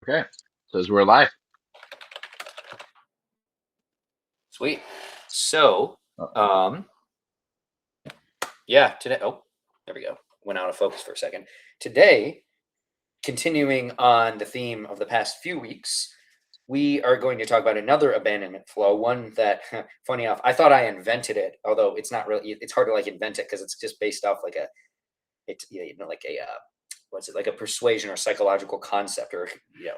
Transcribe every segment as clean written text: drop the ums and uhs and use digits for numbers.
Okay. So as we're live. Sweet. So, yeah, today, oh, there we go. Went out of focus for a second. Today, continuing on the theme of the past few weeks, we are going to talk about another abandonment flow, one that, funny enough, I thought I invented it, although it's not really, it's hard to like invent it because it's just based off like what's it, like a persuasion or psychological concept, or,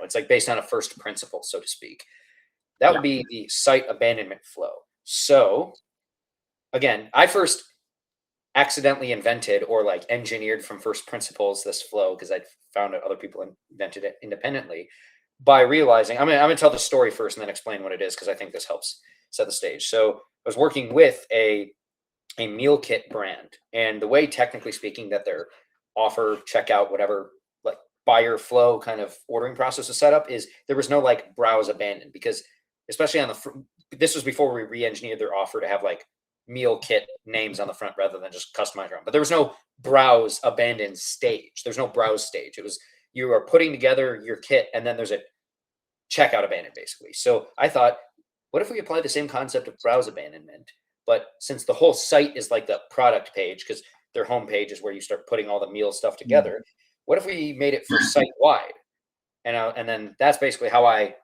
it's like based on a first principle, so to speak. That would be the site abandonment flow. So again, I first accidentally invented or like engineered from first principles this flow because I found that other people invented it independently by realizing I'm gonna tell the story first and then explain what it is because I think this helps set the stage. So I was working with a meal kit brand, and the way, technically speaking, that their offer, checkout, whatever, like buyer flow kind of ordering process is set up is there was no like browse abandon, because especially on this was before we re-engineered their offer to have like meal kit names on the front rather than just customize your own. But there was no browse abandon stage. There's no browse stage. It was, you are putting together your kit and then there's a checkout abandon, basically. So I thought, what if we apply the same concept of browse abandonment, but since the whole site is like the product page, because their homepage is where you start putting all the meal stuff together, what if we made it for site wide? And then that's basically how I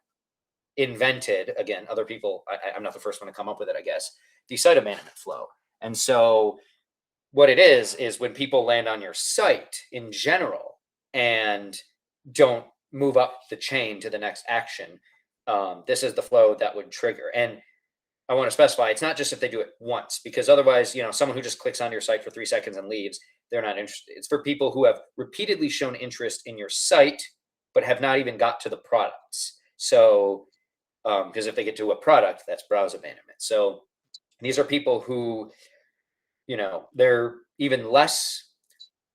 invented, again, other people, I'm not the first one to come up with it, I guess, the site abandonment flow. And so what it is when people land on your site in general and don't move up the chain to the next action, this is the flow that would trigger. And I want to specify, it's not just if they do it once, because otherwise, someone who just clicks on your site for 3 seconds and leaves, they're not interested. It's for people who have repeatedly shown interest in your site, but have not even got to the products. So, because if they get to a product, that's browse abandonment. So these are people who, they're even less,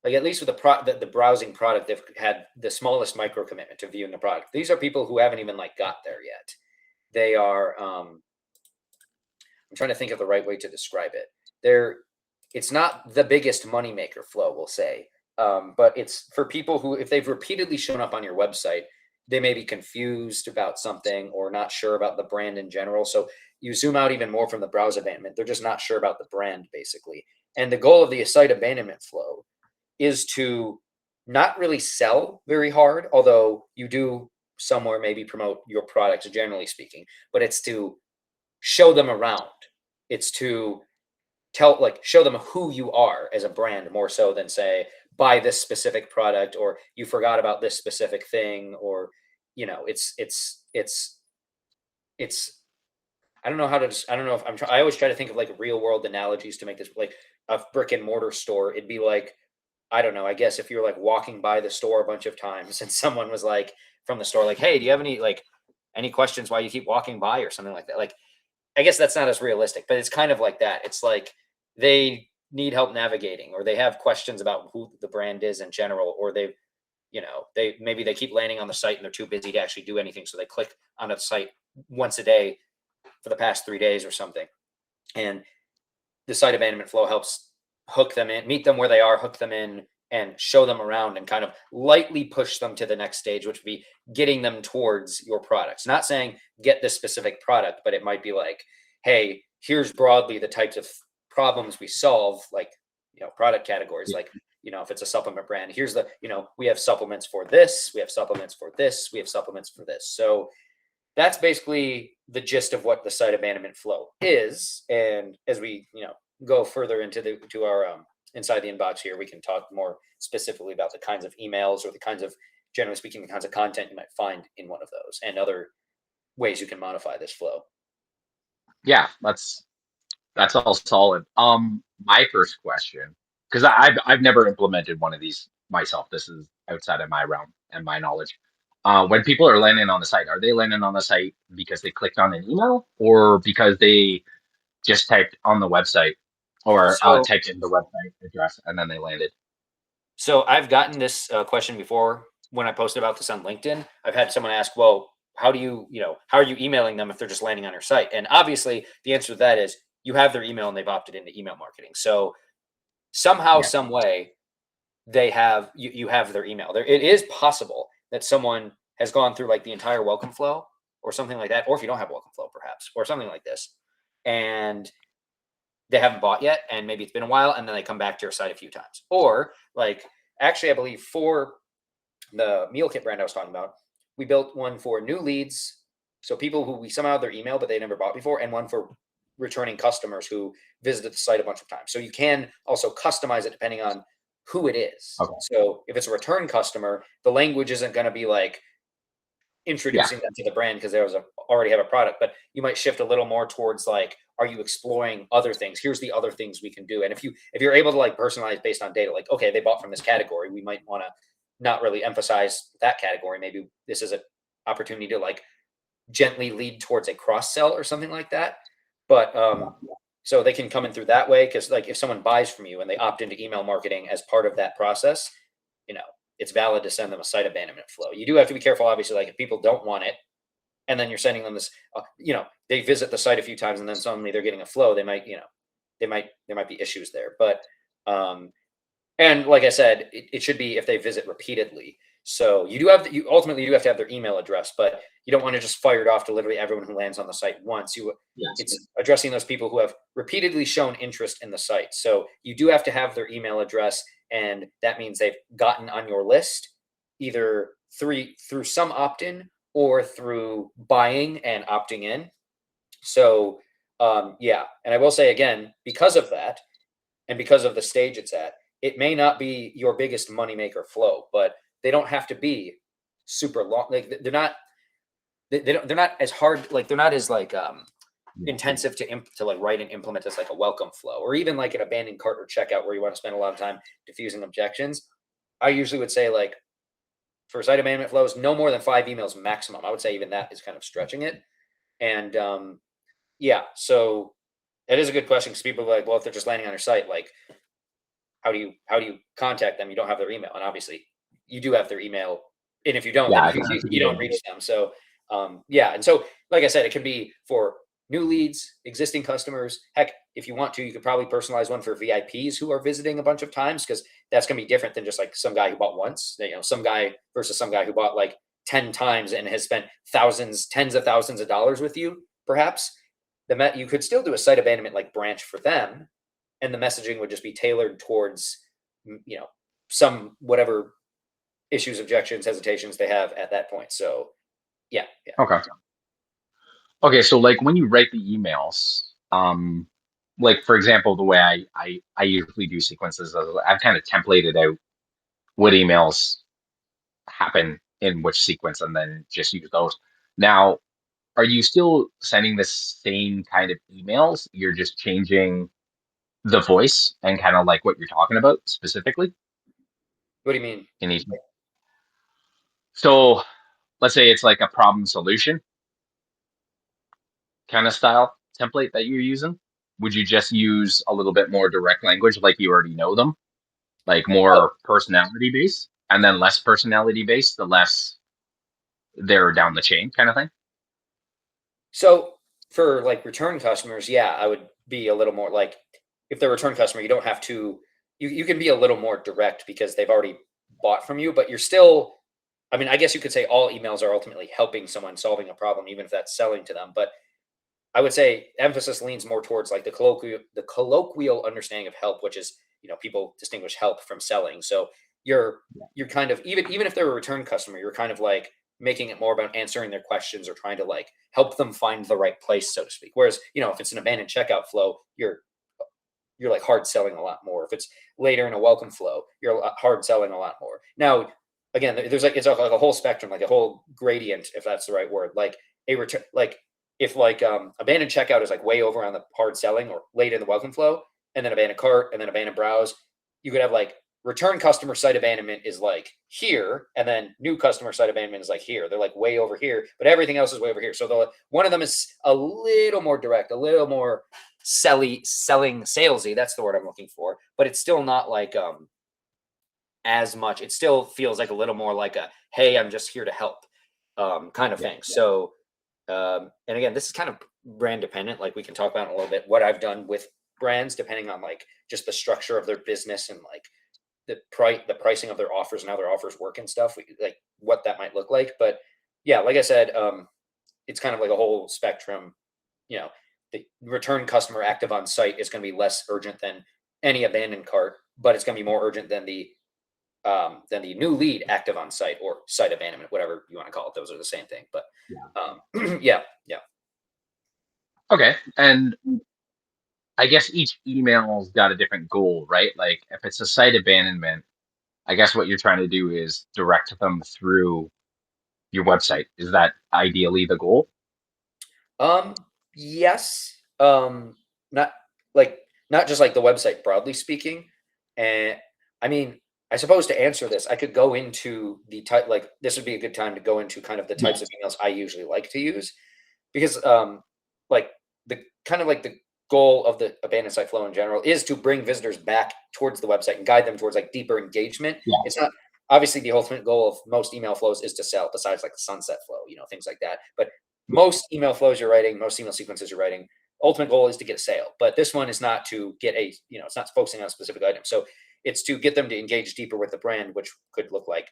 like, at least with the browsing product, they've had the smallest micro commitment to viewing the product. These are people who haven't even like got there yet. They are, I'm trying to think of the right way to describe it. It's not the biggest moneymaker flow, we'll say, but it's for people who, if they've repeatedly shown up on your website, they may be confused about something or not sure about the brand in general. So you zoom out even more from the browse abandonment. They're just not sure about the brand, basically. And the goal of the site abandonment flow is to not really sell very hard, although you do somewhere maybe promote your products, generally speaking, but it's to show them around. It's to show them who you are as a brand, more so than say, buy this specific product, or you forgot about this specific thing, or, it's I don't know how to, I don't know if I always try to think of like real world analogies to make this, like a brick and mortar store. It'd be like, I don't know, I guess if you're like walking by the store a bunch of times and someone was like from the store, like, hey, do you have any questions why you keep walking by, or something like that? Like, I guess that's not as realistic, but it's kind of like that. It's like they need help navigating, or they have questions about who the brand is in general, or they maybe they keep landing on the site and they're too busy to actually do anything. So they click on a site once a day for the past 3 days or something. And the site abandonment flow helps hook them in, meet them where they are, hook them in, and show them around, and kind of lightly push them to the next stage, which would be getting them towards your products. Not saying get this specific product, but it might be like, hey, here's broadly the types of problems we solve, like, product categories, like, if it's a supplement brand, here's the, we have supplements for this, we have supplements for this, we have supplements for this. So that's basically the gist of what the site abandonment flow is. And as we, go further into our inside the inbox here, we can talk more specifically about the kinds of emails, or the kinds of, generally speaking, the kinds of content you might find in one of those, and other ways you can modify this flow. Yeah, that's all solid. My first question, because I've never implemented one of these myself. This is outside of my realm and my knowledge. When people are landing on the site, are they landing on the site because they clicked on an email, or because they just typed on the website, or typed in the website address and then they landed? So I've gotten this question before when I posted about this on LinkedIn. I've had someone ask, well, how are you emailing them if they're just landing on your site? And obviously the answer to that is you have their email and they've opted into email marketing. So somehow, some way, they have, you have their email. It is possible that someone has gone through like the entire welcome flow or something like that, or if you don't have welcome flow perhaps, or something like this, and they haven't bought yet, and maybe it's been a while, and then they come back to your site a few times. Or like, actually, I believe for the meal kit brand I was talking about, we built one for new leads, so people who we somehow have their email but they never bought before, and one for returning customers who visited the site a bunch of times. So you can also customize it depending on who it is. Okay. So if it's a return customer, the language isn't going to be like Yeah. introducing them to the brand because there was already have a product, but you might shift a little more towards like, are you exploring other things? Here's the other things we can do. And if you're able to like personalize based on data, like, okay, they bought from this category, we might want to not really emphasize that category. Maybe this is an opportunity to like gently lead towards a cross sell or something like that. But so they can come in through that way, because like if someone buys from you and they opt into email marketing as part of that process, you know, it's valid to send them a site abandonment flow. You do have to be careful, obviously, like if people don't want it and then you're sending them this, they visit the site a few times and then suddenly they're getting a flow, they might, there might be issues there. But and like I said, it should be if they visit repeatedly. So you ultimately do have to have their email address, but you don't want to just fire it off to literally everyone who lands on the site once. Yes. It's addressing those people who have repeatedly shown interest in the site. So you do have to have their email address, and that means they've gotten on your list either through some opt-in or through buying and opting in. So yeah, and I will say again, because of that, and because of the stage it's at, it may not be your biggest moneymaker flow, but they don't have to be super long. Like they're not as hard. Like they're not as like intensive to like write and implement as like a welcome flow, or even like an abandoned cart or checkout where you want to spend a lot of time diffusing objections. I usually would say like for site abandonment flows, no more than 5 emails maximum. I would say even that is kind of stretching it. And yeah, so that is a good question, because people are like, well, if they're just landing on your site, like how do you contact them? You don't have their email, and obviously you do have their email, and if you don't, Yeah. then you don't reach them. So yeah, and so like I said, it can be for new leads, existing customers. Heck, if you want to, you could probably personalize one for VIPs who are visiting a bunch of times, because that's going to be different than just like some guy who bought once. Some guy versus some guy who bought like 10 times and has spent tens of thousands of dollars with you, perhaps. You could still do a site abandonment like branch for them, and the messaging would just be tailored towards some whatever issues, objections, hesitations they have at that point. So yeah. Okay. Okay. So like when you write the emails, like for example, the way I usually do sequences, I've kind of templated out what emails happen in which sequence and then just use those. Now, are you still sending the same kind of emails? You're just changing the voice and kind of like what you're talking about specifically What do you mean? in each. So let's say it's like a problem solution kind of style template that you're using. Would you just use a little bit more direct language like you already know them, like Oh, more personality based, and then less personality based, the less they're down the chain kind of thing? so for like return customers, yeah, I would be a little more like, if they're a return customer, you don't have to, you can be a little more direct because they've already bought from you, but you're still, I mean, I guess you could say all emails are ultimately helping someone solving a problem, even if that's selling to them. But I would say emphasis leans more towards like the colloquial understanding of help, which is, people distinguish help from selling. So you're kind of, even if they're a return customer, you're kind of like making it more about answering their questions or trying to like help them find the right place, so to speak. Whereas, if it's an abandoned checkout flow, you're like hard selling a lot more. If it's later in a welcome flow, you're hard selling a lot more. Now, again, there's like, it's like a whole spectrum, like a whole gradient, if that's the right word. Like a return, like if like abandoned checkout is like way over on the hard selling or late in the welcome flow, and then abandoned cart and then abandoned browse, you could have like return customer site abandonment is like here, and then new customer site abandonment is like here. They're like way over here, but everything else is way over here. So one of them is a little more direct, a little more selling salesy. That's the word I'm looking for. But it's still not like as much. It still feels like a little more like a, hey, I'm just here to help kind of Yeah. thing. So and again, this is kind of brand dependent. Like we can talk about in a little bit what I've done with brands, depending on like just the structure of their business and like the pricing of their offers and how their offers work and stuff. Like what that might look like. But yeah, like I said, it's kind of like a whole spectrum. You know, the return customer active on site is going to be less urgent than any abandoned cart, but it's going to be more urgent than the new lead active on site or site abandonment, whatever you want to call it. Those are the same thing. But yeah, yeah. Okay. And I guess each email's got a different goal, right? Like if it's a site abandonment, I guess what you're trying to do is direct them through your website. Is that ideally the goal? Yes. Not like not just like the website broadly speaking. And I mean, I suppose to answer this, I could go into the type like this would be a good time to go into kind of the Yeah. types of emails I usually like to use because like the kind of like the goal of the abandoned site flow in general is to bring visitors back towards the website and guide them towards like deeper engagement. Yeah. It's not obviously the ultimate goal of most email flows is to sell besides like the sunset flow, things like that. But Yeah. most email flows you're writing, most email sequences you're writing, ultimate goal is to get a sale. But this one is not to get it's not focusing on a specific item. So it's to get them to engage deeper with the brand, which could look like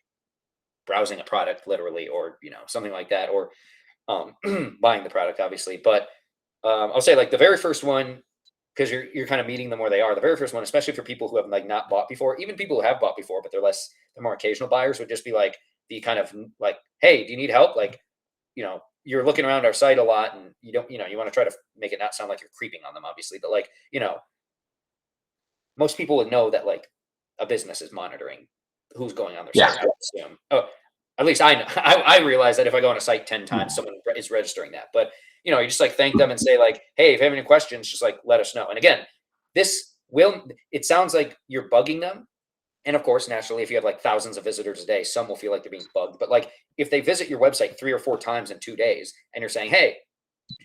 browsing a product literally, or something like that, or buying the product, obviously. But I'll say like the very first one, because you're kind of meeting them where they are. The very first one, especially for people who have like not bought before, even people who have bought before, but they're more occasional buyers, would just be like the kind of like, hey, do you need help? Like, you're looking around our site a lot, and you don't, you want to try to make it not sound like you're creeping on them, obviously, but like, most people would know that like a business is monitoring who's going on their Yeah. site. I would assume. Oh, at least I know. I realize that if I go on a site 10 times, Yeah. someone is registering that. But you just like thank them and say like, hey, if you have any questions, just like let us know. And again, this will. It sounds like you're bugging them. And of course, naturally, if you have like thousands of visitors a day, some will feel like they're being bugged. But like if they visit your website 3 or 4 times in 2 days, and you're saying, hey,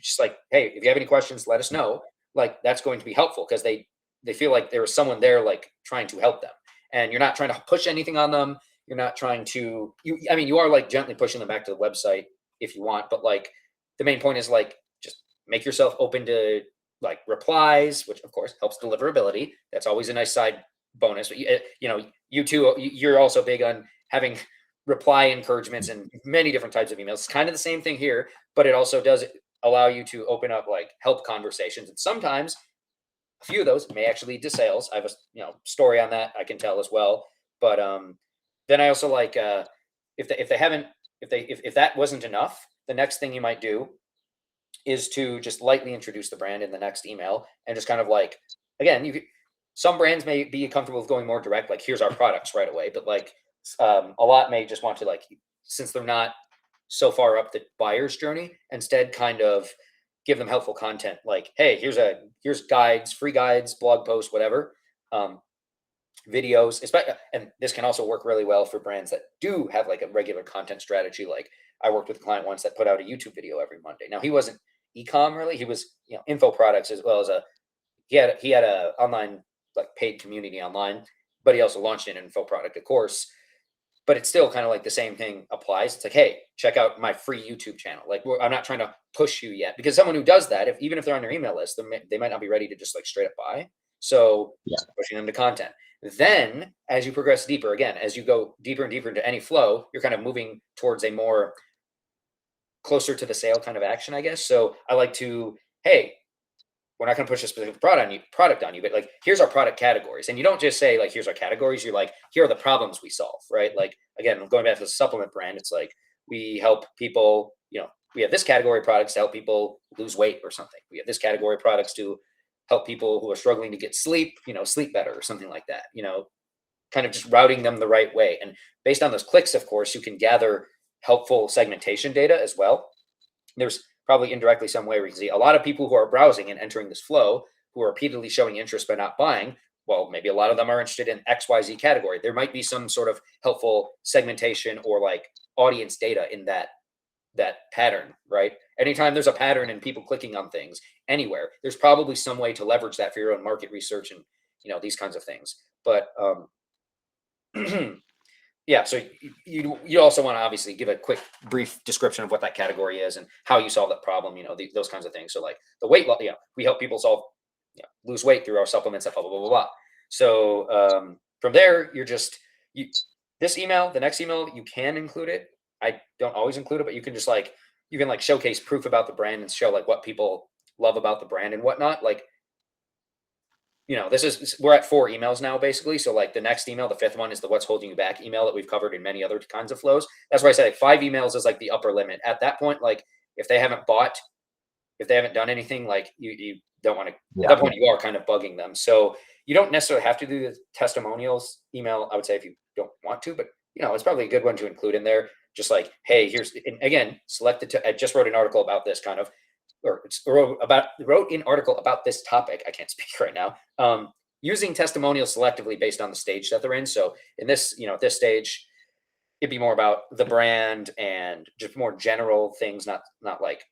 just like, hey, if you have any questions, let us know. Like that's going to be helpful because they feel like there is someone there like trying to help them, and you're not trying to push anything on them. You're not trying to. I mean, you are like gently pushing them back to the website if you want, but like the main point is like just make yourself open to like replies, which of course helps deliverability. That's always a nice side bonus. But you too, you're also big on having reply encouragements and many different types of emails. It's kind of the same thing here, but it also does allow you to open up like help conversations, and sometimes a few of those may actually lead to sales. I have a story on that I can tell as well. But then I also like if they haven't if that wasn't enough, the next thing you might do is to just lightly introduce the brand in the next email and just kind of like again some brands may be comfortable with going more direct, like here's our products right away, but like a lot may just want to like since they're not so far up the buyer's journey, instead kind of give them helpful content like, hey, here's guides, free guides, blog posts, whatever, um, videos. And this can also work really well for brands that do have like a regular content strategy. Like I worked with a client once that put out a YouTube video every Monday. Now he wasn't e-com really; he was info products as well as he had a online like paid community online, but he also launched an info product, of course. But it's still kind of like the same thing applies. It's like, hey, check out my free YouTube channel. Like, I'm not trying to push you yet, because someone who does that, even if they're on your email list, they might not be ready to just like straight up buy. So Yeah. pushing them to content. Then, as you progress deeper, again, as you go deeper and deeper into any flow, you're kind of moving towards a more closer to the sale kind of action, I guess. So I like to, hey, we're not going to push a specific product on you, but like here's our product categories. And you don't just say like here's our categories, you're like here are the problems we solve, right? Like again, going back to the supplement brand, it's like we help people, we have this category of products to help people lose weight or something. We have this category of products to help people who are struggling to get sleep, sleep better or something like that, kind of just routing them the right way. And based on those clicks, of course, you can gather helpful segmentation data as well. There's probably indirectly some way where you can see a lot of people who are browsing and entering this flow who are repeatedly showing interest but not buying. Well, maybe a lot of them are interested in XYZ category. There might be some sort of helpful segmentation or like audience data in that pattern, right? Anytime there's a pattern in people clicking on things anywhere, there's probably some way to leverage that for your own market research and these kinds of things. But yeah, so you also want to obviously give a quick, brief description of what that category is and how you solve that problem. Those kinds of things. So like the weight loss, we help people lose weight through our supplements. Blah blah blah blah blah. So from there, you're just this email, the next email, you can include it. I don't always include it, but you can just like, you can like showcase proof about the brand and show like what people love about the brand and whatnot. Like, we're at 4 emails now basically. So like the next email, the fifth one, is the what's holding you back email that we've covered in many other kinds of flows. That's why I say like 5 emails is like the upper limit. At that point, like if they haven't bought, if they haven't done anything, like you don't want to, at Yeah. that point you are kind of bugging them. So you don't necessarily have to do the testimonials email, I would say, if you don't want to, but it's probably a good one to include in there. Just like, hey, here's, and again, I just wrote an article about this kind of, wrote an article about this topic. I can't speak right now. Using testimonials selectively based on the stage that they're in. So in this, at this stage, it'd be more about the brand and just more general things, not like,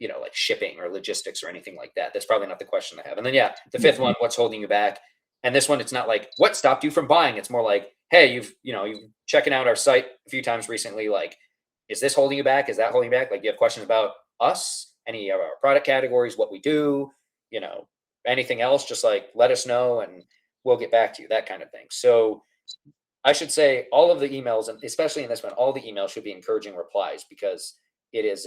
like shipping or logistics or anything like that. That's probably not the question I have. And then, yeah, the fifth one, what's holding you back? And this one, it's not like what stopped you from buying. It's more like, hey, you've checking out our site a few times recently. Like, is this holding you back? Is that holding you back? Like, you have questions about us, any of our product categories, what we do, anything else, just like let us know and we'll get back to you, that kind of thing. So I should say all of the emails, and especially in this one, all the emails should be encouraging replies, because it is,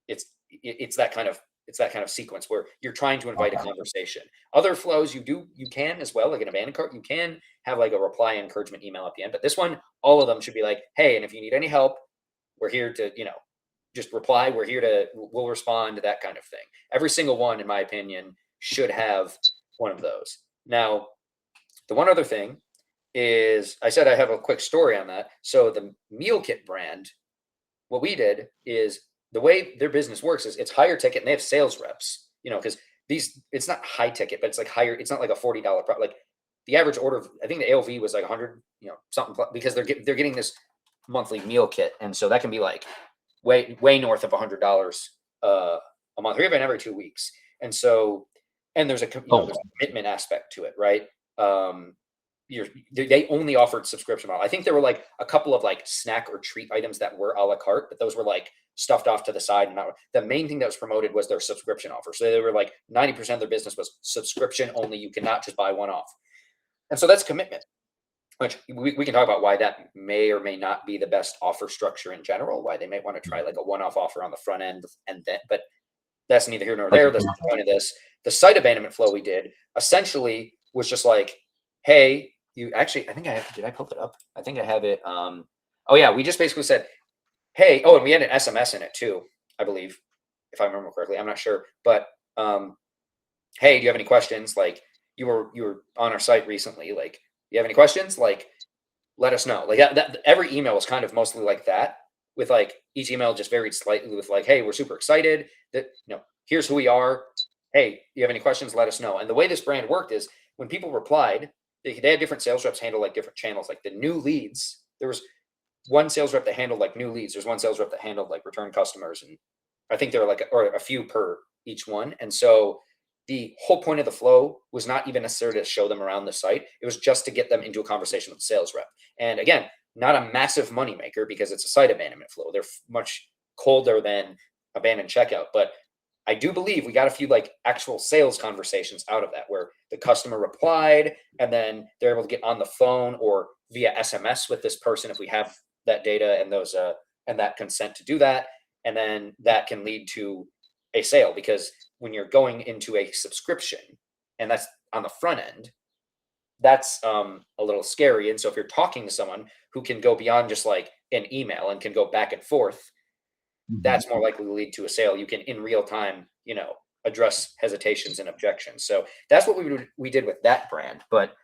it's that kind of sequence where you're trying to invite a conversation. Other flows you can as well, like an abandoned cart, you can have like a reply encouragement email at the end, but this one, all of them should be like, hey, and if you need any help, we're here to, just reply, we'll respond, that kind of thing. Every single one, in my opinion, should have one of those. Now, the one other thing is, I said I have a quick story on that. So the meal kit brand, what we did is, the way their business works is it's higher ticket and they have sales reps, because it's not high ticket, but it's like higher. It's not like a $40 like the average order I think the AOV was like 100, something, because they're getting this monthly meal kit. And so that can be like way north of $100 a month, or even every 2 weeks. And so, and there's there's a commitment aspect to it, right? They only offered subscription model. I think there were like a couple of like snack or treat items that were a la carte, but those were like stuffed off to the side. And the main thing that was promoted was their subscription offer. So they were like 90% of their business was subscription only. You cannot just buy one off. And so that's commitment, which we can talk about why that may or may not be the best offer structure in general, why they may want to try like a one-off offer on the front end, and then, but that's neither here nor there. That's the point of this. The site abandonment flow we did essentially was just like, hey, you actually, I think did I pull it up? I think I have it. Oh yeah, we just basically said, hey, and we had an SMS in it too, I believe, if I remember correctly. I'm not sure, but hey, do you have any questions? Like, you were on our site recently. Like, you have any questions? Like, let us know. Like that every email was kind of mostly like that, with like each email just varied slightly with like, hey, we're super excited that, here's who we are. Hey, you have any questions? Let us know. And the way this brand worked is, when people replied, they had different sales reps handle like different channels. Like the new leads, there was one sales rep that handled like new leads. There's one sales rep that handled like return customers. And I think there were like, or a few per each one. And so the whole point of the flow was not even necessarily to show them around the site. It was just to get them into a conversation with the sales rep. And again, not a massive moneymaker, because it's a site abandonment flow. They're much colder than abandoned checkout. But I do believe we got a few like actual sales conversations out of that, where the customer replied and then they're able to get on the phone or via SMS with this person if we have that data and those and that consent to do that. And then that can lead to a sale, because when you're going into a subscription and that's on the front end, that's a little scary. And so if you're talking to someone who can go beyond just like an email and can go back and forth, that's more likely to lead to a sale. You can in real time, address hesitations and objections. So that's what we did with that brand. But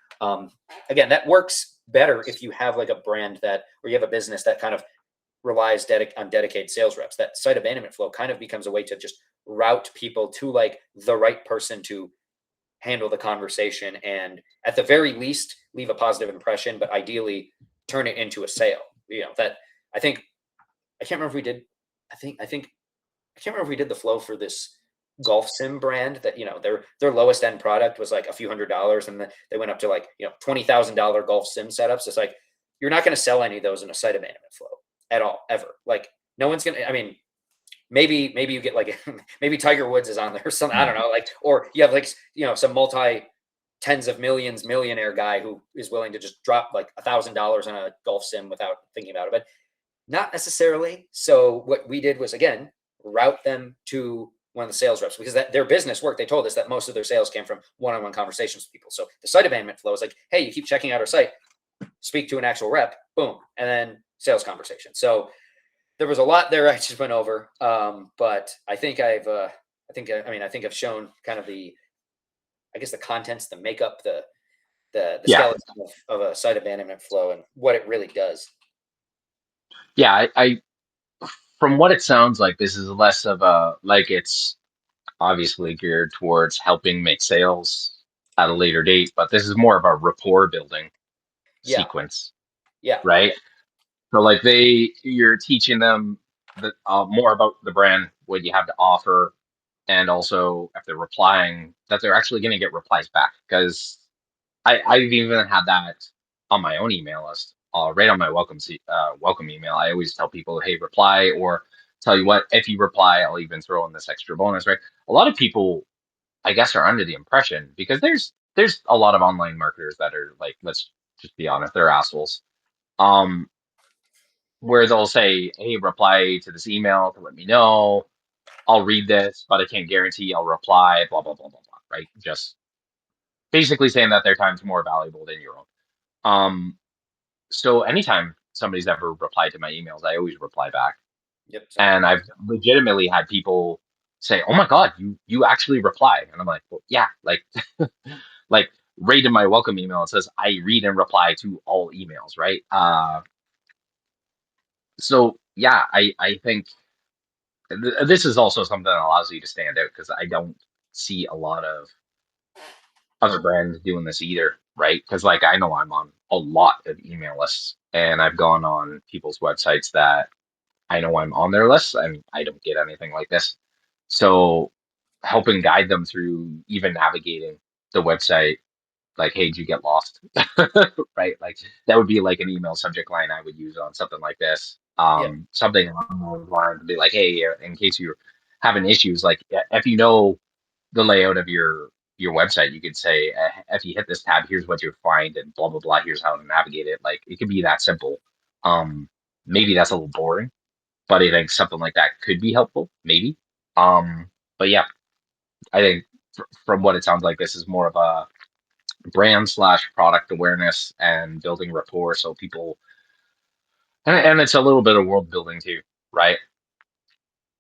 again, that works better if you have like a brand or you have a business that kind of relies on dedicated sales reps. That site abandonment flow kind of becomes a way to just route people to like the right person to handle the conversation, and at the very least leave a positive impression, but ideally turn it into a sale. That I can't remember if we did. I can't remember if we did the flow for this golf sim brand that, their lowest end product was like a few $100s, and then they went up to like, $20,000 golf sim setups. It's like, you're not going to sell any of those in a site abandonment flow at all, ever. Like, no one's going to, I mean, maybe you get like, maybe Tiger Woods is on there or something. I don't know. Like, or you have like, some multi tens of millions millionaire guy who is willing to just drop like $1,000 on a golf sim without thinking about it. But Not necessarily. So what we did was, again, route them to one of the sales reps, because that their business work, they told us that most of their sales came from one-on-one conversations with people. So the site abandonment flow is like, hey, you keep checking out our site, speak to an actual rep, boom, and then sales conversation. So there was a lot there I just went over, but I think I think I've shown kind of I guess the contents, the makeup, the Yeah, skeleton of a site abandonment flow and what it really does. yeah. I from what it sounds like, this is less of a like it's obviously geared towards helping make sales at a later date, but this is more of a rapport building Yeah, sequence, yeah, right? So like you're teaching them more about the brand, what you have to offer, and also if they're replying, that they're actually going to get replies back. Because I've even had that on my own email list, right on my welcome email. I always tell people, hey, reply, or tell you what, if you reply, I'll even throw in this extra bonus, right? A lot of people, I guess, are under the impression because there's a lot of online marketers that are like, let's just be honest, they're assholes. Um, where they'll say, hey, reply to this email to let me know. I'll read this, but I can't guarantee I'll reply, blah, blah, blah, blah, blah, right? Just basically saying that their time's more valuable than your own. So anytime somebody's ever replied to my emails, I always reply back. yep, same. And I've legitimately had people say, "Oh my God, you actually reply," and I'm like, "Well, yeah, like like right in my welcome email it says I read and reply to all emails, right?" So yeah, I think this is also something that allows you to stand out because I don't see a lot of other brands doing this either, right? Because like I know I'm on a lot of email lists, and I've gone on people's websites that I know I'm on their list, and I don't get anything like this. So helping guide them through even navigating the website, like, hey, did you get lost? Right? Like that would be like an email subject line I would use on something like this. Yeah, Something along those lines to be like, hey, in case you're having issues, like if you know the layout of your website, you could say, if you hit this tab, here's what you'll find, and blah blah blah. Here's how to navigate it. Like it could be that simple. Um, Maybe that's a little boring, but I think something like that could be helpful, maybe. But yeah, I think from what it sounds like, this is more of a brand slash product awareness and building rapport, so people, and it's a little bit of world building too, right?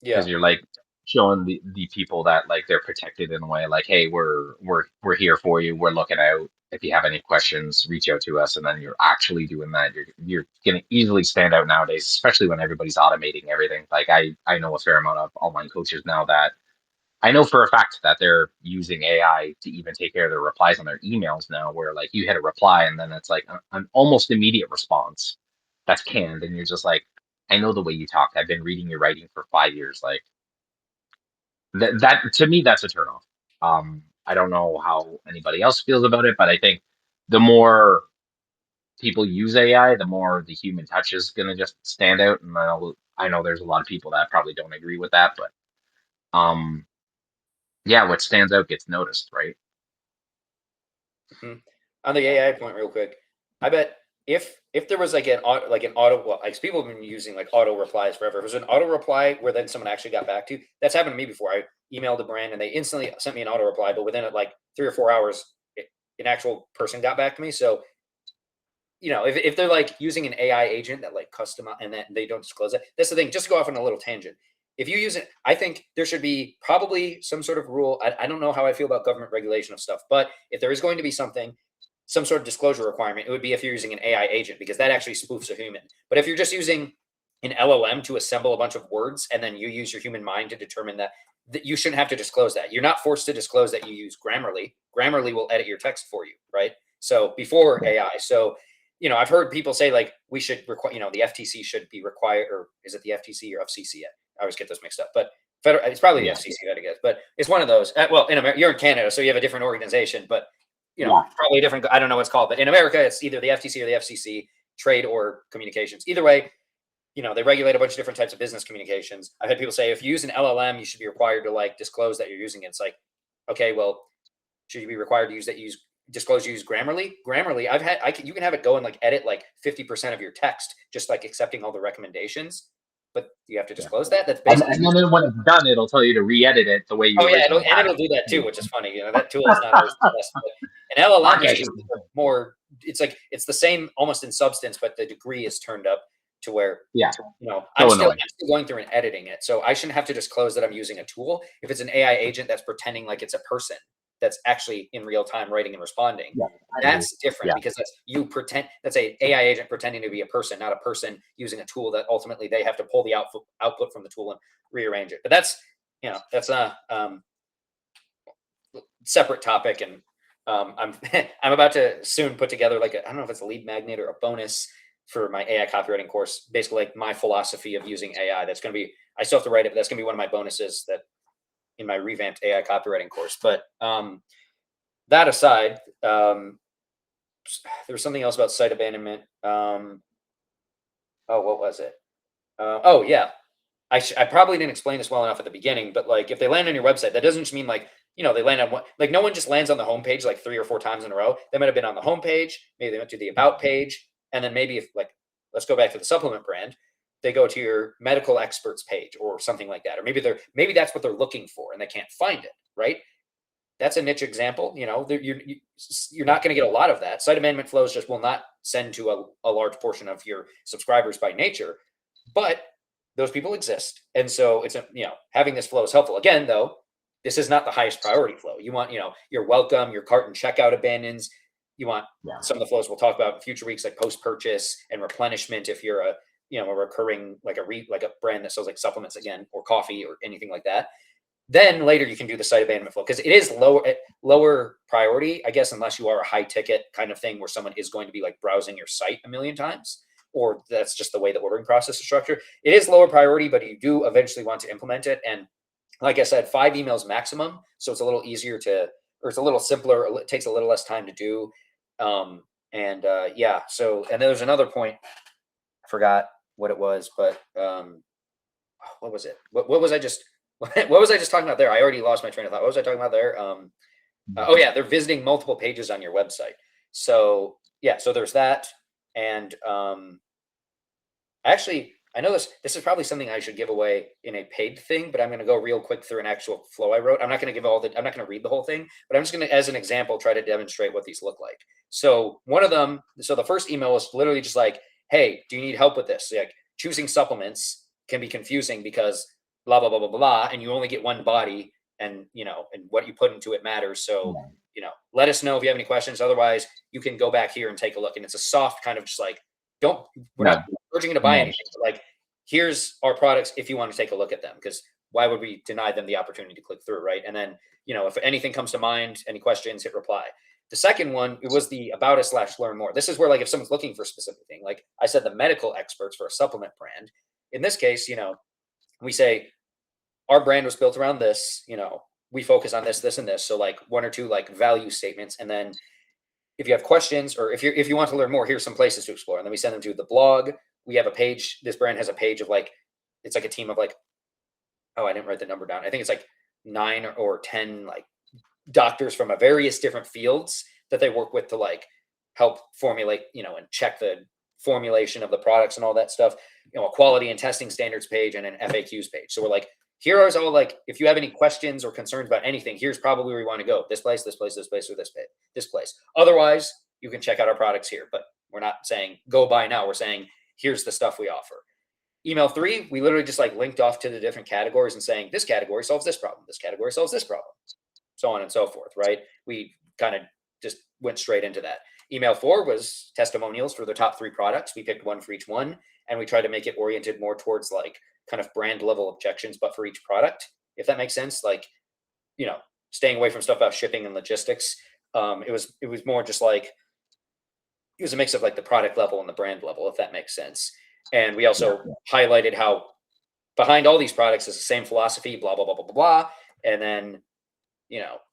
yeah. Because you're like showing the people that like they're protected in a way, like, hey, we're here for you, we're looking out. If you have any questions, reach out to us, and then you're actually doing that. You're gonna easily stand out nowadays, especially when everybody's automating everything. Like I know a fair amount of online coaches now that I know for a fact that they're using AI to even take care of their replies on their emails now, where like you hit a reply and then it's like an almost immediate response that's canned, and you're just like, I know the way you talk. I've been reading your writing for 5 years. Like that to me, that's a turnoff. I don't know how anybody else feels about it, but I think the more people use AI, the more the human touch is gonna just stand out. And I know there's a lot of people that probably don't agree with that, but um, yeah, what stands out gets noticed, right? Mhm. On the AI point, real quick, I bet if there was like an auto, well, like people have been using like auto replies forever. If it was an auto reply where then someone actually got back to you, that's happened to me before. I emailed a brand and they instantly sent me an auto reply, but within like 3 or 4 hours, an actual person got back to me. So if they're like using an AI agent that like custom and that they don't disclose it, that's the thing. Just to go off on a little tangent. If you use it, I think there should be probably some sort of rule. I don't know how I feel about government regulation of stuff, but if there is going to be something, some sort of disclosure requirement, it would be if you're using an AI agent because that actually spoofs a human. But if you're just using an LLM to assemble a bunch of words and then you use your human mind to determine that you shouldn't have to disclose that. You're not forced to disclose that you use Grammarly. Grammarly will edit your text for you, right? So before AI. So I've heard people say like we should require, the FTC should be required, or is it the FTC or FCC? I always get those mixed up, but it's probably the Yeah, FCC, I guess, but it's one of those. Well, in America, you're in Canada, so you have a different organization, but yeah, probably a different. I don't know what it's called, but in America, it's either the FTC or the FCC, trade or communications. Either way, they regulate a bunch of different types of business communications. I've had people say if you use an LLM, you should be required to like disclose that you're using it. It's like, okay, well, should you be required to use that? disclose you use Grammarly. Grammarly, you can have it go and like edit like 50% of your text, just like accepting all the recommendations. But you have to Yeah. disclose that. That's And, basically. and then when it's done, it'll tell you to re-edit it the way you Oh yeah, originally had it'll do that too, it. which is funny. That tool is not always the best. But an LLM is Okay. just more. It's like it's the same almost in substance, but the degree is turned up to where Yeah. I'm So still annoying. going through and editing it, so I shouldn't have to disclose that I'm using a tool. If it's an AI agent that's pretending like it's a person that's actually in real time writing and responding, Yeah. that's different Yeah. because that's a AI agent pretending to be a person, not a person using a tool that ultimately they have to pull the output from the tool and rearrange it. But that's a separate topic, and I'm I'm about to soon put together like I don't know if it's a lead magnet or a bonus for my AI copywriting course. Basically, like my philosophy of using AI. That's going to be I still have to write it, but that's going to be one of my bonuses that in my revamped AI copywriting course. But that aside, there was something else about site abandonment. Oh, what was it? Oh yeah, I probably didn't explain this well enough at the beginning, but like if they land on your website, that doesn't just mean like they land on one. Like no one just lands on the homepage like 3 or 4 times in a row. They might have been on the homepage, maybe they went to the about page, and then maybe if like let's go back to the supplement brand, they go to your medical experts page or something like that, or maybe that's what they're looking for and they can't find it. Right? That's a niche example. You're not going to get a lot of that. Site abandonment flows just will not send to a large portion of your subscribers by nature, but those people exist. And so it's having this flow is helpful. Again, though, this is not the highest priority flow. You want, your welcome, your cart and checkout abandons. You want some of the flows we'll talk about in future weeks, like post-purchase and replenishment. If you're a recurring, like a brand that sells like supplements again, or coffee or anything like that, then later you can do the site abandonment flow because it is lower priority, I guess, unless you are a high ticket kind of thing where someone is going to be like browsing your site a million times, or that's just the way the ordering process is structured. It is lower priority, but you do eventually want to implement it. And like I said, 5 emails maximum. So it's a little easier or it's a little simpler. It takes a little less time to do. Yeah. So, and there's another point. I forgot what it was, but what was it? What was I just, what was I just talking about there? I already lost my train of thought. What was I talking about there? Oh yeah, they're visiting multiple pages on your website. So yeah, so there's that. And actually, I know this is probably something I should give away in a paid thing, but I'm going to go real quick through an actual flow I wrote. I'm not going to I'm not going to read the whole thing, but I'm just going to, as an example, try to demonstrate what these look like. So the first email was literally just like, hey, do you need help with this? Like choosing supplements can be confusing because blah, blah, blah, blah, blah. And you only get one body and what you put into it matters. So, let us know if you have any questions. Otherwise you can go back here and take a look. And it's a soft kind of just like, we're not urging you to buy anything, but like, here's our products if you want to take a look at them, because why would we deny them the opportunity to click through, right? And then, if anything comes to mind, any questions, hit reply. The second one, it was the about us / learn more. This is where like if someone's looking for a specific thing, like I said, the medical experts for a supplement brand. In this case, we say our brand was built around this, we focus on this, this, and this. So like 1 or 2 like value statements. And then if you have questions or if you want to learn more, here's some places to explore. And then we send them to the blog. We have a page. This brand has a page of like, it's like a team of like, oh, I didn't write the number down. I think it's like 9 or 10 like doctors from various different fields that they work with to like help formulate, and check the formulation of the products and all that stuff, a quality and testing standards page and an FAQs page. So we're like, here is all like, if you have any questions or concerns about anything, here's probably where you want to go. This place, this place, this place, or this place. Otherwise, you can check out our products here, but we're not saying go buy now. We're saying, here's the stuff we offer. Email 3, we literally just like linked off to the different categories and saying, this category solves this problem. This category solves this problem, so on and so forth, right? We kind of just went straight into that. Email 4 was testimonials for the top 3 products. We picked one for each one, and we tried to make it oriented more towards like kind of brand level objections, but for each product, if that makes sense. Like, staying away from stuff about shipping and logistics. It was more just like, it was a mix of like the product level and the brand level, if that makes sense. And we also highlighted how behind all these products is the same philosophy, blah, blah, blah, blah, blah, blah. And then,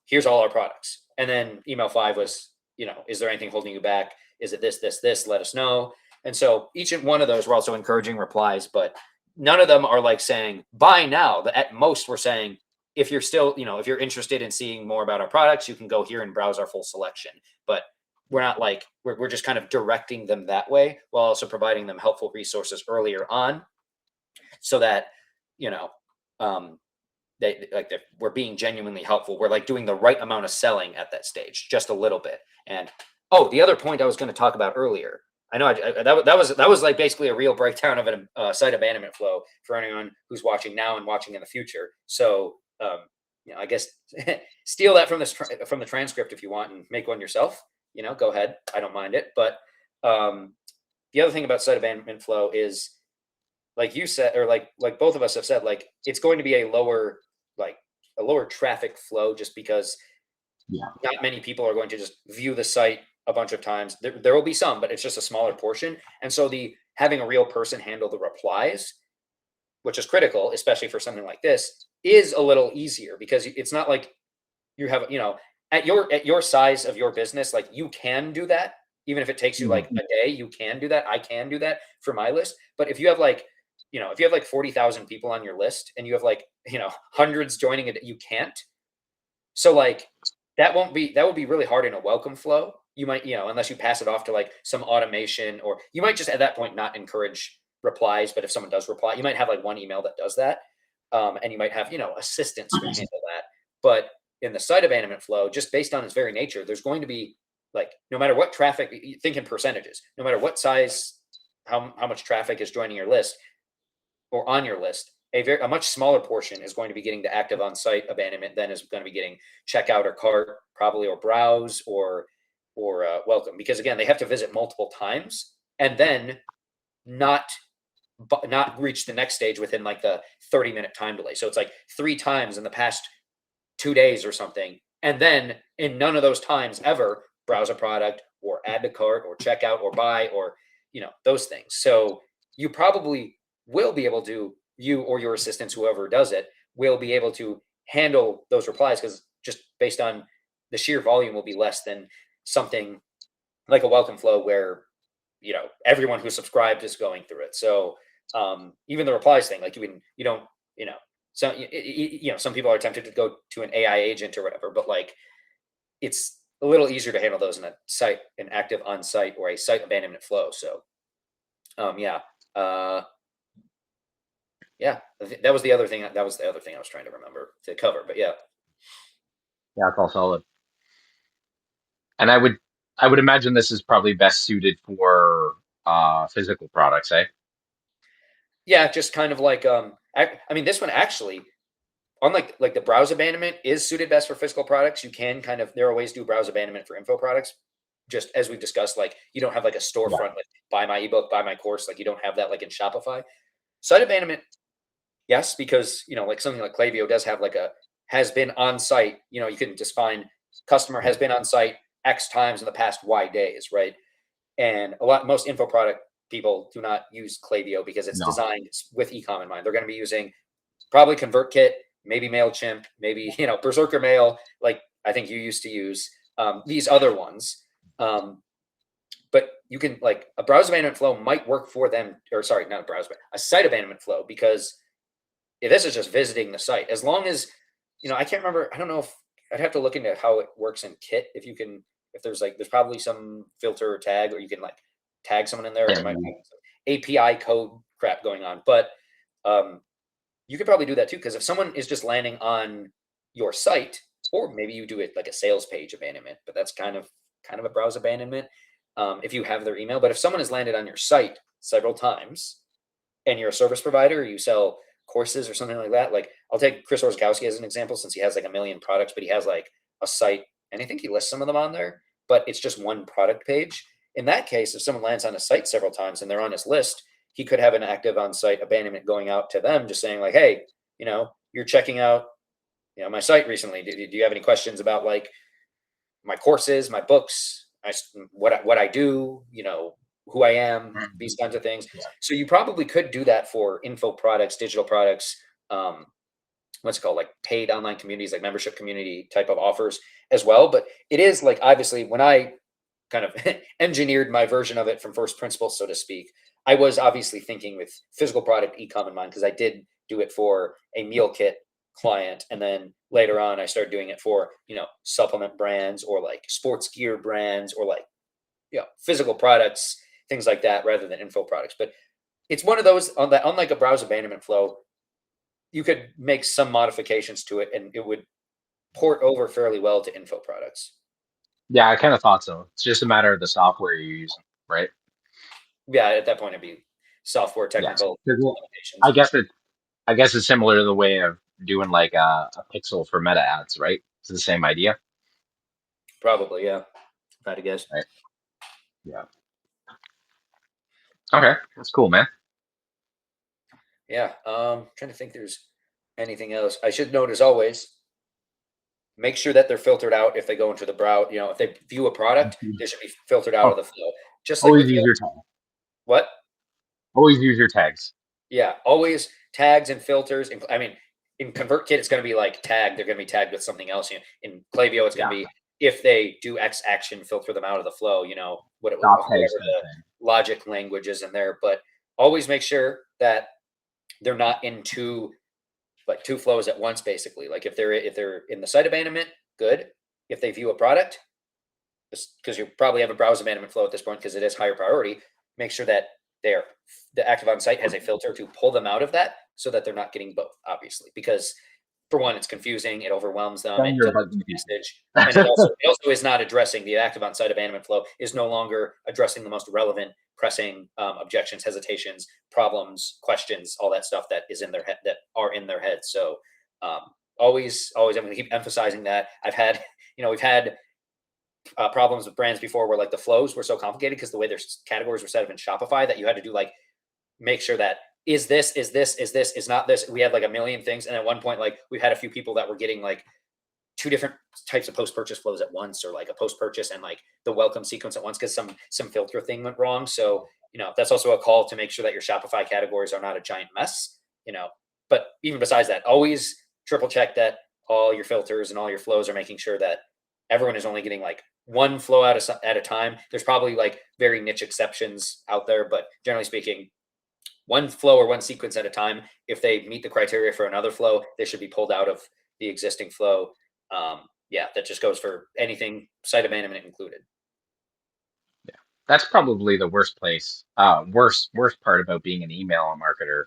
here's all our products. And then email 5 was, is there anything holding you back? Is it this, this, this? Let us know. And so each and one of those, we're also encouraging replies, but none of them are like saying buy now. At most, we're saying if you're still, if you're interested in seeing more about our products, you can go here and browse our full selection. But we're not like, we're just kind of directing them that way while also providing them helpful resources earlier on, so that, you know, um, we're being genuinely helpful. We're like doing the right amount of selling at that stage, just a little bit. And oh, the other point I was going to talk about earlier, I know that was like basically a real breakdown of a site abandonment flow for anyone who's watching now and watching in the future. So I guess steal that from the transcript if you want and make one yourself. Go ahead. I don't mind it. But the other thing about site abandonment flow is, like you said, or like both of us have said, like it's going to be a lower traffic flow, just because not many people are going to just view the site a bunch of times. There will be some, but it's just a smaller portion. And so having a real person handle the replies, which is critical, especially for something like this, is a little easier, because it's not like you have, at your size of your business, like you can do that. Even if it takes you like a day, you can do that. I can do that for my list. But if you have like, if you have like 40,000 people on your list and you have like, hundreds joining it, you can't. So like that would be really hard in a welcome flow. You might, unless you pass it off to like some automation, or you might just at that point not encourage replies. But if someone does reply, you might have like one email that does that. And you might have, assistants who handle that. But in the site abandonment flow, just based on its very nature, there's going to be, like, no matter what traffic, think in percentages, no matter what size, how much traffic is joining your list or on your list, a much smaller portion is going to be getting the active on-site abandonment than is going to be getting checkout or cart, probably, or browse or welcome, because again, they have to visit multiple times and then not reach the next stage within like the 30-minute time delay. So it's like 3 times in the past 2 days or something, and then in none of those times ever browse a product or add to cart or check out or buy or those things. So you probably will be able to, you or your assistants, whoever does it, will be able to handle those replies, because just based on the sheer volume will be less than something like a welcome flow where everyone who subscribed is going through it. So even the replies thing, like some people are tempted to go to an AI agent or whatever, but like it's a little easier to handle those in an active on-site or a site abandonment flow. So, that was the other thing. That was the other thing I was trying to remember to cover. But yeah, it's all solid. And I would imagine this is probably best suited for physical products, eh? yeah, just kind of like I mean, this one actually, unlike like the browse abandonment is suited best for physical products. You can there are ways to do browse abandonment for info products. Just as we've discussed, like you don't have like a storefront, like buy my ebook, buy my course. Like you don't have that like in Shopify. Site abandonment, yes, because like something like Klaviyo does have like has been on site. You can just find customer has been on site X times in the past Y days, right? And most info product people do not use Klaviyo because it's designed with ecom in mind. They're going to be using probably ConvertKit, maybe MailChimp, maybe, Berserker Mail, like I think you used to use these other ones. But you can, like, a browse abandonment flow might work for them, or sorry, not a browse, but a site abandonment flow, because this is just visiting the site. As long as, I can't remember, I don't know if I'd have to look into how it works in Kit. If there's probably some filter or tag, or you can like tag someone in there. Or there might be some API code crap going on, but you could probably do that too. Because if someone is just landing on your site, or maybe you do it like a sales page abandonment, but that's kind of a browse abandonment if you have their email. But if someone has landed on your site several times and you're a service provider, you sell courses or something like that. Like I'll take Chris Orzkowski as an example, since he has like 1 million products, but he has like a site, and I think he lists some of them on there, but it's just one product page. In that case, if someone lands on a site several times and they're on his list, he could have an active on-site abandonment going out to them, just saying like, hey, you're checking out, my site recently. Do you have any questions about like my courses, my books, what I do, who I am, these kinds of things. Yeah. So you probably could do that for info products, digital products, what's it called, like paid online communities, like membership community type of offers as well. But it is like, obviously, when I kind of engineered my version of it from first principles, so to speak, I was obviously thinking with physical product e-com in mind, because I did do it for a meal kit client, and then later on, I started doing it for, supplement brands or like sports gear brands or like, physical products, things like that, rather than info products. But it's one of those on that, unlike a browse abandonment flow, you could make some modifications to it and it would port over fairly well to info products. Yeah, I kind of thought so. It's just a matter of the software you're using, right? Yeah, at that point, it'd be software Yes. technical 'Cause, well, limitations. I guess I guess it's similar to the way of doing like a pixel for meta ads, right? It's the same idea, Probably, yeah. If I had to guess. right? Yeah. Okay, that's cool, man. Yeah. Trying to think there's anything else. I should note as always, make sure that they're filtered out if they go into the browse. If they view a product, they should be filtered out Oh, of the flow. Just like always with use your your tag. what? Always use your tags. Yeah, always tags and filters. I mean, in ConvertKit, it's going to be like tagged. They're going to be tagged with something else. In Klaviyo, it's going to Yeah. be if they do X action, filter them out of the flow. Stop Whatever tags kind of the thing. logic language is in there. But always make sure that they're not in two flows at once. Basically, like if they're in the site abandonment, good. If they view a product, because you probably have a browse abandonment flow at this point because it is higher priority, make sure that they're the active on site has a filter to pull them out of that so that they're not getting both, obviously, because for one, it's confusing, it overwhelms them, Then it you're dilutes bugging the people. message, and it also is not addressing the active on site abandonment flow is no longer addressing the most relevant, pressing objections, hesitations, problems, questions, all that stuff that is in their head that are in their head. So um, always, I'm going to keep emphasizing that. We've had problems with brands before where like the flows were so complicated because the way their categories were set up in Shopify that you had to do like make sure that is not this. We had like a million things, and at one point, like we've had a few people that were getting like two different types of post purchase flows at once, or like a post purchase and like the welcome sequence at once because some filter thing went wrong. So that's also a call to make sure that your Shopify categories are not a giant mess. But even besides that, always triple check that all your filters and all your flows are making sure that everyone is only getting like one flow at a time. There's probably like very niche exceptions out there, but generally speaking, one flow or one sequence at a time. If they meet the criteria for another flow, they should be pulled out of the existing flow. Yeah, that just goes for anything site abandonment included. Yeah. That's probably the worst place. Worst part about being an email marketer,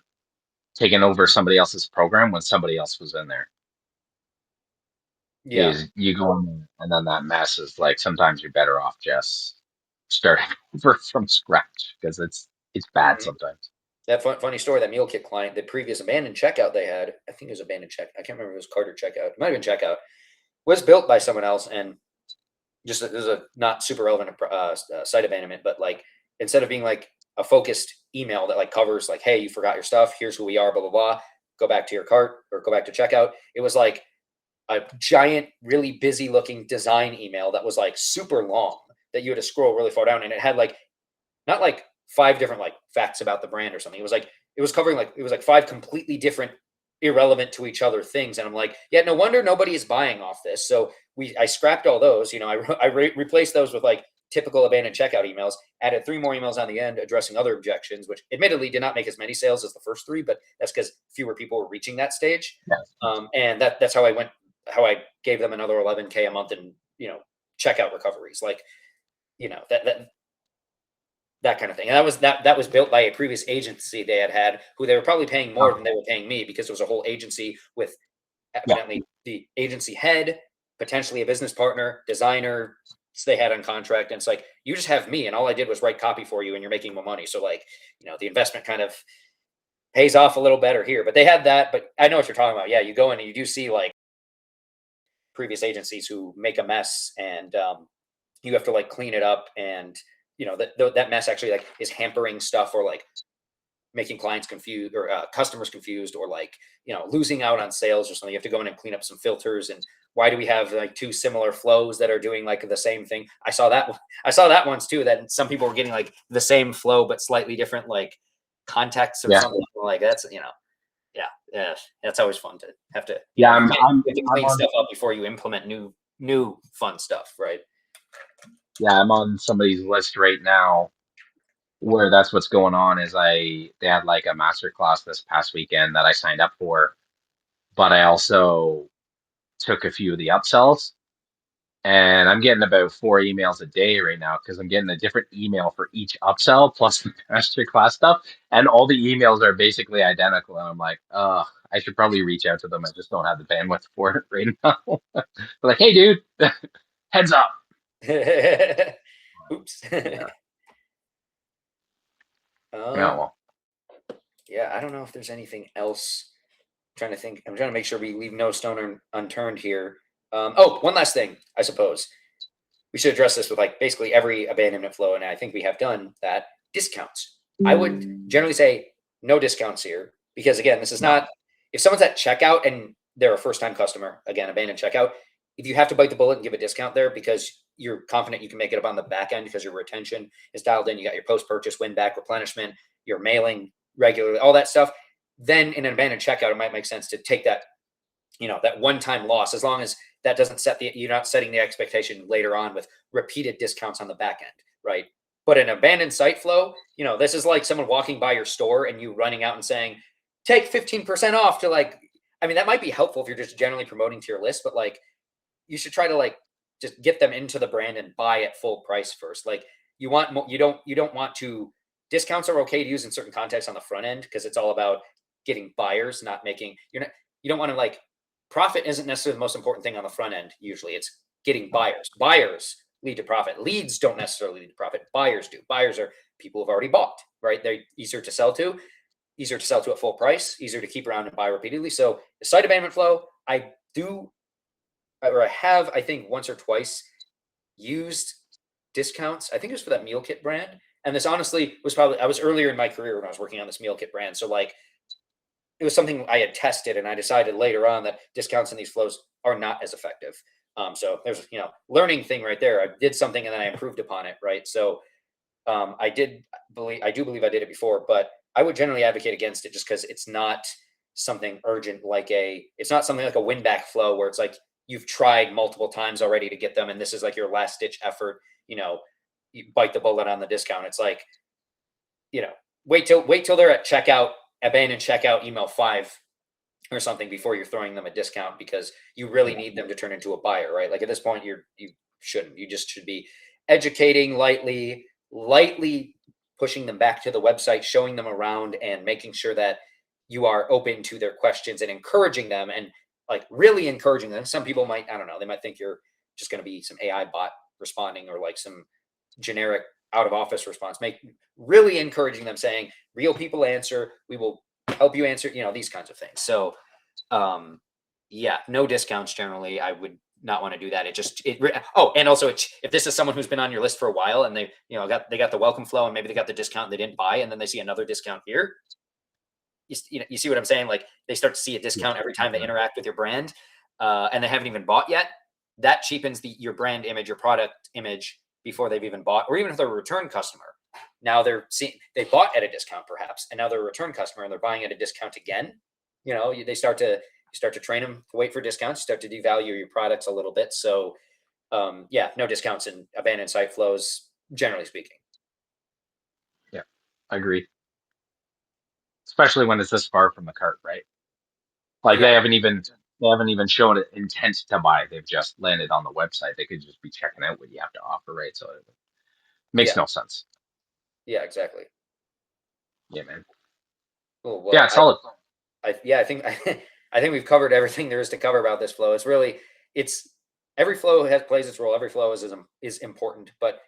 taking over somebody else's program when somebody else was in there, Yeah. is you go in there and then that mess is like sometimes you're better off just starting over from scratch because it's bad Mhm. sometimes. That funny story, that meal kit client, the previous abandoned checkout they had, I think it was abandoned check. I can't remember if it was Carter checkout. It might have been checkout. Was built by someone else, and this is a not super relevant site abandonment, but like instead of being like a focused email that like covers like, hey, you forgot your stuff. Here's who we are. Blah blah blah. Go back to your cart or go back to checkout. It was like a giant, really busy looking design email that was like super long that you had to scroll really far down, and it had like not like five different like facts about the brand or something. It was covering like it was like five completely different, irrelevant to each other things. And I'm like, yeah, no wonder nobody is buying off this. So I scrapped all those. Replaced those with like typical abandoned checkout emails. Added three more emails on the end addressing other objections, which admittedly did not make as many sales as the first three, but that's because fewer people were reaching that stage. Yeah. And that's how I went. How I gave them another 11K a month in checkout recoveries. Like that kind of thing. And that was built by a previous agency they had who they were probably paying more than Okay. they were paying me because it was a whole agency with Yeah. evidently the agency head, potentially a business partner, designer they had on contract. And it's like, you just have me and all I did was write copy for you and you're making more money. So like, the investment kind of pays off a little better here. But they had that, but I know what you're talking about. Yeah, you go in and you do see like previous agencies who make a mess and you have to like clean it up and that mess actually like is hampering stuff or like making clients confused or customers confused or like losing out on sales or something. You have to go in and clean up some filters and why do we have like two similar flows that are doing like the same thing? I saw that once too, that some people were getting like the same flow but slightly different like contexts or Yeah. something like that's yeah, that's always fun to have to Yeah. you have to I'm clean on stuff up before you implement new fun stuff, right? yeah, I'm on somebody's list right now where that's what's going on is they had like a master class this past weekend that I signed up for, but I also took a few of the upsells, and I'm getting about 4 emails a day right now because I'm getting a different email for each upsell plus the masterclass stuff, and all the emails are basically identical. And I'm like, I should probably reach out to them. I just don't have the bandwidth for it right now. But like, hey, dude, heads up. Oops. Yeah. Yeah. um, Well. yeah, I don't know if there's anything else. I'm trying to think. I'm trying to make sure we leave no stone unturned here. Oh, one last thing, I suppose. We should address this with like basically every abandonment flow, and I think we have done that. Discounts. I would generally say no discounts here because again, this is No. not if someone's at checkout and they're a first-time customer, again, abandoned checkout. If you have to bite the bullet and give a discount there because you're confident you can make it up on the back end because your retention is dialed in, you got your post-purchase win back replenishment, you're mailing regularly, all that stuff. Then in an abandoned checkout, it might make sense to take that, that one-time loss as long as that doesn't you're not setting the expectation later on with repeated discounts on the back end, right? But an abandoned site flow, this is like someone walking by your store and you running out and saying, take 15% off to that might be helpful if you're just generally promoting to your list, but like you should try to like just get them into the brand and buy at full price first. Like you don't want to discounts are okay to use in certain contexts on the front end because it's all about getting buyers, not making you don't want to like profit isn't necessarily the most important thing on the front end. Usually it's getting buyers. Buyers lead to profit. Leads don't necessarily lead to profit. Buyers do. Buyers are people who've already bought, right? They're easier to sell to at full price, easier to keep around and buy repeatedly. So the site abandonment flow, I have, I think once or twice used discounts. I think it was for that meal kit brand. And this honestly was I was earlier in my career when I was working on this meal kit brand. So like it was something I had tested and I decided later on that discounts in these flows are not as effective. So there's, learning thing right there. I did something and then I improved upon it. Right. So I do believe I did it before, but I would generally advocate against it just because it's not something urgent, it's not something like a win back flow where it's like you've tried multiple times already to get them. And this is like your last ditch effort, you bite the bullet on the discount. It's like, wait till they're at checkout, abandon checkout, email 5 or something before you're throwing them a discount because you really need them to turn into a buyer, right? Like at this point, you shouldn't. You just should be educating lightly pushing them back to the website, showing them around, and making sure that you are open to their questions and encouraging them and like really encouraging them. Some people might, I don't know, they might think you're just going to be some AI bot responding or like some generic out of office response. Really encouraging them saying real people answer, we will help you answer, these kinds of things. So yeah, no discounts generally. I would not want to do that. And also if this is someone who's been on your list for a while and they got the welcome flow and maybe they got the discount and they didn't buy and then they see another discount here, you see what I'm saying? Like they start to see a discount every time they interact with your brand and they haven't even bought yet. That cheapens your brand image, your product image before they've even bought, or even if they're a return customer. Now they bought at a discount perhaps, and now they're a return customer and they're buying at a discount again. They start to train them to wait for discounts, start to devalue your products a little bit. So yeah, no discounts in abandoned site flows, generally speaking. Yeah, I agree. Especially when it's this far from the cart, right? Like Yeah, they haven't even shown an intent to buy. They've just landed on the website. They could just be checking out what you have to offer, right? So it makes yeah, no sense. yeah, exactly. Yeah, man. Cool. Yeah, Well, it's solid. I think I think we've covered everything there is to cover about this flow. It's every flow plays its role. Every flow is important, but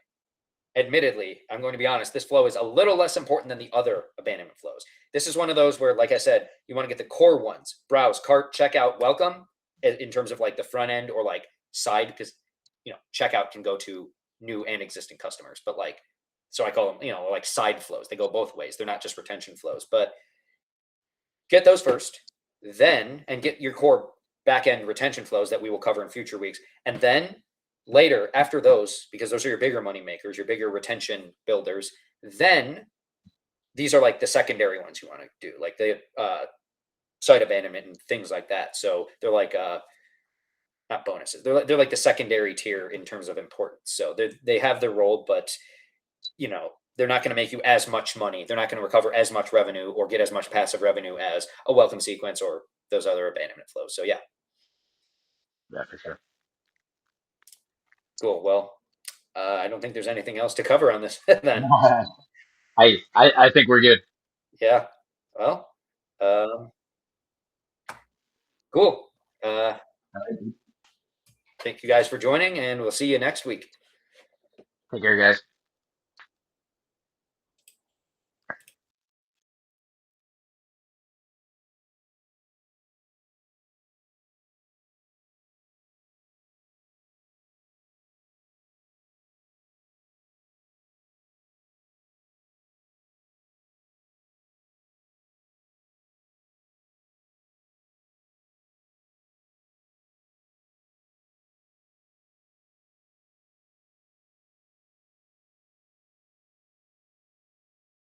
admittedly, I'm going to be honest, this flow is a little less important than the other abandonment flows. This is one of those where, like I said, you want to get the core ones: browse, cart, checkout, welcome, in terms of like the front end or like side, because checkout can go to new and existing customers, but like so I call them like side flows. They go both ways. They're not just retention flows, but get those first, then and get your core back end retention flows that we will cover in future weeks, and then later after those, because those are your bigger money makers, your bigger retention builders, then these are like the secondary ones you want to do, like the site abandonment and things like that. So they're like not bonuses, they're like the secondary tier in terms of importance. So they have their role, but they're not going to make you as much money. They're not going to recover as much revenue or get as much passive revenue as a welcome sequence or those other abandonment flows. So yeah. Yeah, for sure. Cool. Well, I don't think there's anything else to cover on this then. I think we're good. Yeah. Well, um, cool. Uh, thank you guys for joining, and we'll see you next week. Take care, guys.